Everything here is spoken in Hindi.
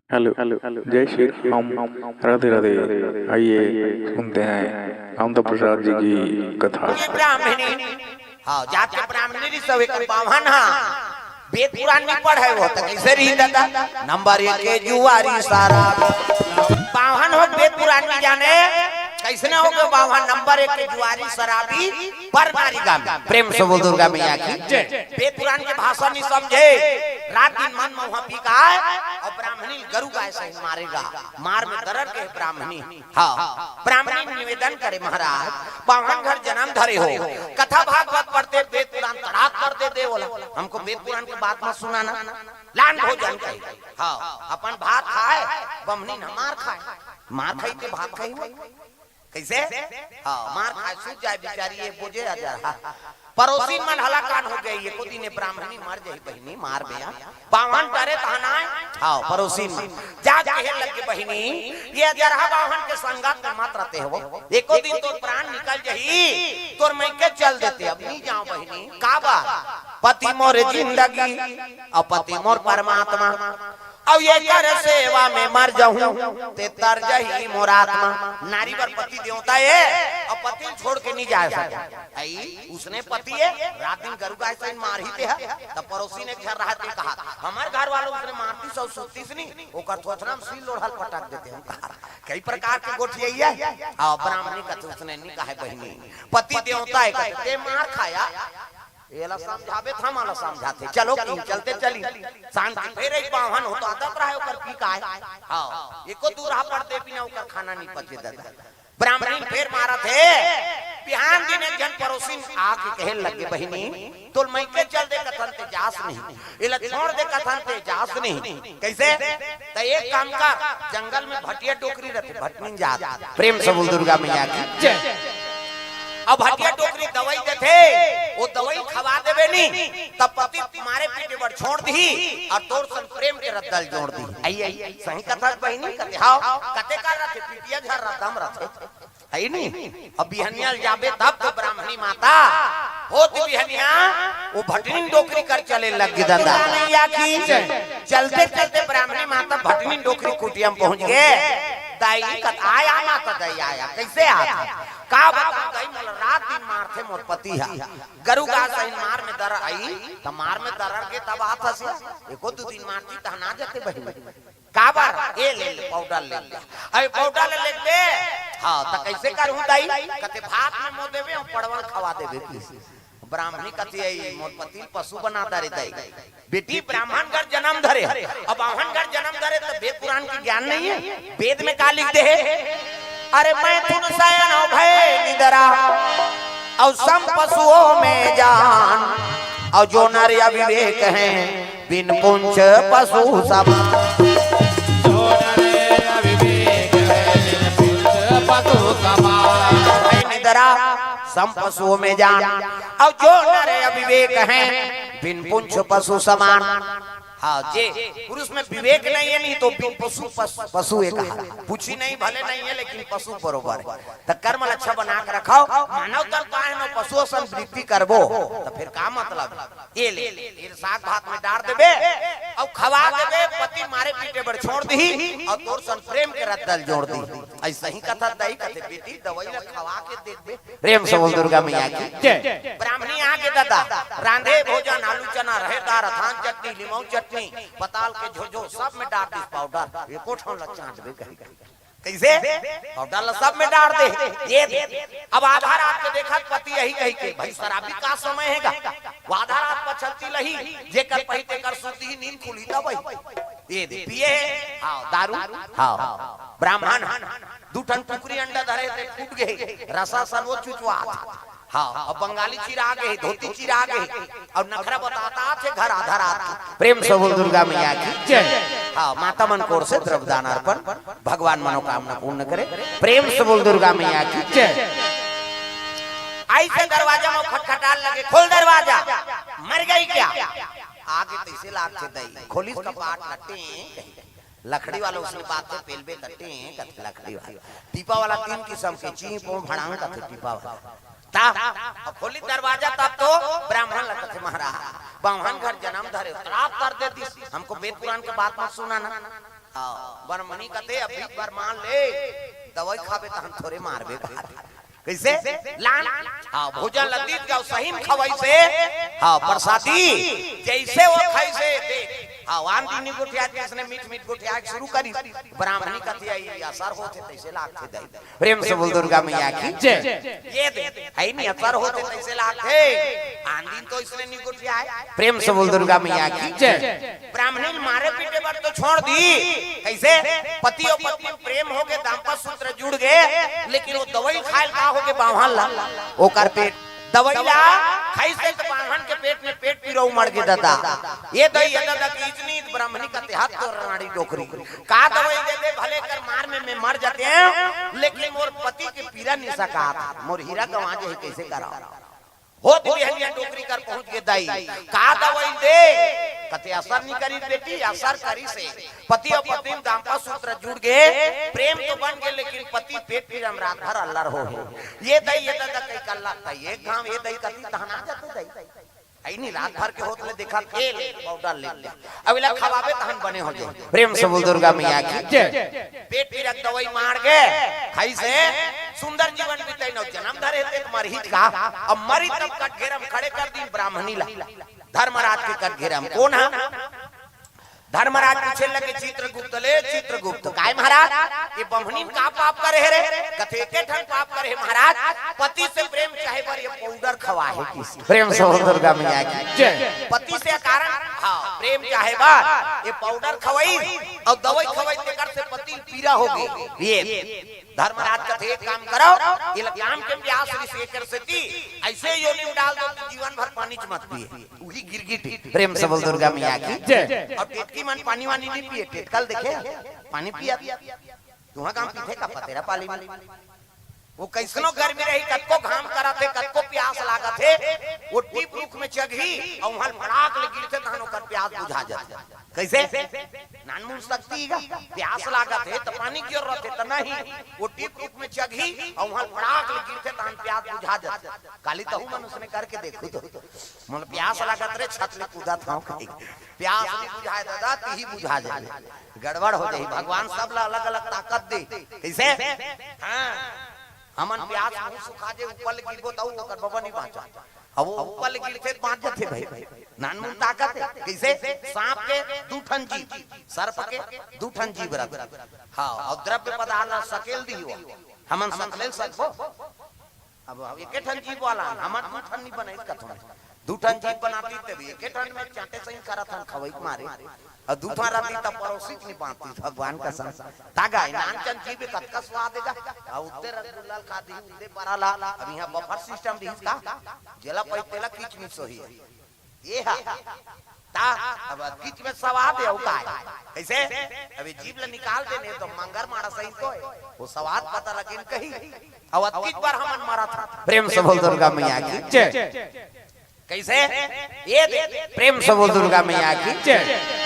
हेलो हेलो जय श्री राम। राधे राधे। आइए सुनते हैं आनंद प्रसाद जी की कथा। ब्राह्मणी हाँ जाके ब्राह्मणी सब एक बावन हाँ वेद पुराण में पढ़े वो तो कैसे रही दादा नंबर 1 के जुआरी सारा बावन हो वेद पुराण में जाने कैसे ना हो गए बावन नंबर 1 के जुआरी शराबी पर नारी गाम प्रेम से बोल दुर्गा मैया की वेद पुराण के भाषा नहीं समझे रात दिन मन में पी का और ब्राह्मणी गरु गाय से मारेगा मार में दरर के ब्राह्मणी हाँ ब्राह्मणी निवेदन करे महाराज बावन घर जन्म धरे हो कथा भागवत पढ़ते वेद पुराण तड़ाक कर देते बोला हमको वेद पुराण की बात मत सुनाना लान भोजन खाई हाँ अपन भात खाए बमनी न मार खाई के भात खाई कैसे हाँ मार खाए सूझ जाए बेचारी ये बोझे आ जा पड़ोसी मन हलाकान हो गई ये को दिन ब्राह्मणी मर जाई बहिनी मार गया बावन करे तहना हाँ पड़ोसी मन जा कहे लगे बहिनी ये जरहा बावन के संगात में मत रहते हो एको दिन तो प्राण निकल जही तोर मैं के चल देते अब नहीं जाओ बहिनी का बा पति मोर जिंदगी और पति मोर परमात्मा अब ये कर सेवा में मर जाऊं ते तर जही मोर आत्मा नारी पर पति देवता है और पति छोड़ के नहीं जा सकता आई उसने पति है रात दिन गरु गाय से मार ही दे तब पड़ोसी ने घर रहते कहा हमारे घर वालों उसने मारती सौ सुतीस नहीं ओकर थोथना में सील लोढ़ल पटक देते हम कहा कई प्रकार के गोठी है आ ब्राह्मणी का तो उसने नहीं कहा बहिनी पति देवता है कहते मार खाया एला समझावे था माला समझाते चलो चलते चली शांति फिर एक बाहन हो तो आदत रहे ओकर पी का है हां एको दूर रहा पड़ते बिना ओकर खाना नहीं पचे दादा ब्राह्मणी फिर मारा थे बिहान दिन एक जन पड़ोसी आके कहे लगे बहिनी तोल मैं के चल दे कथन ते जास नहीं एला छोड़ दे कथन ते जास नहीं कैसे तो एक काम का जंगल में भटिया टोकरी रहते भटनी जात प्रेम से बोल दुर्गा मैया की जय अब हटिया टोकरी दवाई देते वो दवाई खवा देवे नहीं तब पति तुम्हारे पीठे पर छोड़ दी और तोर सन प्रेम के रद्दल जोड़ दी आई सही कथा बहिनी कते हां कते का रथे पीटिया घर रदम रथे आई नहीं अब बिहनियाल जाबे तब तो ब्राह्मणी माता होती बिहनिया वो भटनी डोकरी कर चले लग दादा मैया की चलते चलते ब्राह्मणी माता भटनी डोकरी कुटिया में पहुंच गए दाई कत आया माता दाई आया कैसे आता का बता गई मोल रात दिन मारथे मोर पति है गरु का सही मार में दर आई त मार में दरर के तब आत हसी एको दो दिन मारती त ना जाते बहिनी का बार ए ले पाउडर ले अरे पाउडर ले दे हां त कैसे करहु दाई कते भात में मो देवे पड़वल खवा देवे ब्राह्मणी कथी है मोर पति पशु बनाता रे दाई बेटी ब्राह्मण घर जन्म धरे अब बाहन घर जन्म धरे तो वेद पुराण की ज्ञान नहीं है वेद में का लिख दे अरे मैं तुम सयन भय निदरा और सम पशुओं में जान और जो नर अविवेक हैं बिन पुंछ पशु सब जो नर अविवेक हैं बिन पुंछ पशु समान निदरा सम पशुओं में जान और जो नर अविवेक हैं बिन पुंछ पशु समान हाँ जे पुरुष में विवेक नहीं है नहीं तो पशु पशु एक पूछी नहीं भले नहीं है लेकिन पशु बरोबर है तो कर्म अच्छा बना के रखो मानव तल का है ना पशु संवृत्ति करबो तो फिर का मतलब ये ले साग भात में डाल देबे और खवा देबे पति मारे पीटे पर छोड़ दी और तोर सन प्रेम के रद्दल जोड़ दी ऐसा ही कथा दई कहते बेटी दवाई ला खवा के देख दे प्रेम से बोल दुर्गा मैया की जय ब्राह्मणी आके दादा रांधे भोजन आलू चना रहेदार अथान चटनी लीमौ चटनी पताल के झोझो सब में डाल दी पाउडर एको ठोन ला चाट दे कैसे पाउडर सब में डाल दे ये अब आधा रात के देखा पति यही कही के भाई शराबी का समय हैगा वो आधा रात पर चलती रही जेकर पहिते कर सुती नींद खुली तब ये पिए हां दारू हां ब्राह्मण दू टन टुकरी अंडा धरे थे फूट गए रसा सर्वो चुचवा हाँ अब बंगाली चिरा गए धोती चिरा गए और नखरा बताता थे घर आधा रात प्रेम से बोल दुर्गा मैया की जय हाँ माता मन कोर से द्रव्यदान अर्पण भगवान मनोकामना पूर्ण करे प्रेम से बोल दुर्गा मैया की जय ऐसे दरवाजा में खटखटाल लगे खोल दरवाजा मर गई क्या आगे तैसे लाग से दई खोली कपाट लट्टे लकड़ी वाला उसने बात पे पेलबे कट्टे कथे लकड़ी वाला पीपा वाला 3 किस्म के चीप और भड़ांग कथे पीपा वाला ता खोली दरवाजा तब तो ब्राह्मण लगता थे महाराज बावन घर जन्म धरे तराप कर देती हमको वेद पुराण के बात मत सुना ना ब्रह्मणी कहते अभी बार मान ले दवाई खाबे तो हम थोड़े मारबे कैसे लान हाँ भोजन लतीत का सही में खवाई से हाँ प्रसादी जैसे वो खाई से हाँ वान दिन गुठिया जिसने मीठ गुठिया शुरू करी ब्राह्मणी कथी आई असर होते तैसे लाख थे प्रेम से बोल दुर्गा मैया की जय ये दे है नहीं असर होते तैसे लाख थे आन दिन तो इसने नी गुठिया प्रेम से बोल दुर्गा मैया की जय ब्राह्मणी मारे पीटे पर तो छोड़ दी कैसे पति और पत्नी प्रेम हो गए दाम्पत्य सूत्र जुड़ गए लेकिन वो दवाई खाए का हो के बावहन ला ओकर पेट दवाई ला खाई से तो बावहन के पेट में पेट पीरो उमड़ के दादा ये दई दादा की इतनी ब्राह्मणी का हाथ तो रानी डोकरी का दवाई दे दे भले कर मार में मर जाते हैं लेकिन मोर पति के पीरा नहीं सका मोर हीरा गवा जे कैसे करा हो दिलिया डोकरी कर पहुंच के दाई का दवाई दे कते असर नहीं करी बेटी असर करी से पति और पत्नी दाम्पत्य सूत्र जुड़ गए प्रेम तो बन गए लेकिन पति पेट पीरा में रात भर अल्लाह हो ये दई ये दादा कई कल्ला था ये गांव ये दई कती तहना जाते दई आई नहीं रात भर के होत में देखा खेल पाउडर ले ले अबला खवाबे तहन बने हो जाए प्रेम से बोल दुर्गा मैया की जय पेट पीरा दवाई मार गए खाई से सुंदर जीवन बीते न जन्म धरे थे मरही का अब मरी तब कटघेरा में खड़े कर दी ब्राह्मणी ला धर्मराज के कटघेरा में कौन है धर्मराज पूछे लगे चित्रगुप्त ले चित्रगुप्त काय महाराज ये ब्राह्मणी का पाप करे रे कथे के ठन पाप करे महाराज पति से प्रेम चाहे पर ये पाउडर खवा है किस प्रेम से दुर्गा मैया की जय पति से कारण हां प्रेम चाहे बार ये पाउडर खवाई और दवाई खवाई तेकर से पति पीरा हो गई ये धर्मराज कथे एक काम करो ये लगाम के प्यास ऋषि कर सती ऐसे योनि में डाल दो तो जीवन भर पानी च मत पिए वही गिरगिटी प्रेम से बोल दुर्गा मैया की जय और टेटकी मन पानी वानी नहीं पिए टेटकल देखे पानी पिया तुहा काम पीथे का पतेरा पाली में वो कैसनो गर्मी रही कतको घाम करा थे कतको प्यास लागा थे वो टीप रुख में चगही और वहां फड़ाक ले गिरते तहन ओकर प्यास बुझा जाता कैसे नानमुन सकती का प्यास लागा थे तो पानी क्यों रहते त नहीं वो टीप रुख में चगही और वहां फड़ाक ले गिरते तहन प्यास बुझा जाता काली तहु मनुष्य ने करके देखो तो मन प्यास लागा रे छत ले कूदा था प्यास नहीं बुझाए दादा ती ही बुझा जाए गड़बड़ हो जाए भगवान सब अलग अलग ताकत दे कैसे हां हमन प्यास मुंह सुखा जे ऊपर गिरबो त ओकर बाबा नहीं बाचा अब वो ऊपर गिरते बांच जाते भाई नानमुन ताकत है कैसे सांप के दू ठन जीव सर्प के दू ठन जीव बराबर हां और द्रव्य पदार्थ सकेल दियो हमन सकले सकबो अब एक ठन जीव वाला हमन दू ठन नहीं बनाई कथम दू ठन जीव बनाती तभी एक ठन में चाटे सही करत हन खवई मारे और दूठा राती तब पड़ोसी नहीं बांधती भगवान का संग तागा नानचन जीव कतका स्वाद देगा और उत्ते रसगुल्ला खा दी उत्ते पराला अब यहां बफर सिस्टम दी का जेला पैतेला किच में सोही ये है ता अब किच में स्वाद है का कैसे अबे जीव ले निकाल देने तो मंगर मारा सही तो है वो स्वाद पता लगे कहीं और किच बार हमन मारा था प्रेम से बोल दुर्गा मैया की जय कैसे ये प्रेम से बोल दुर्गा मैया की जय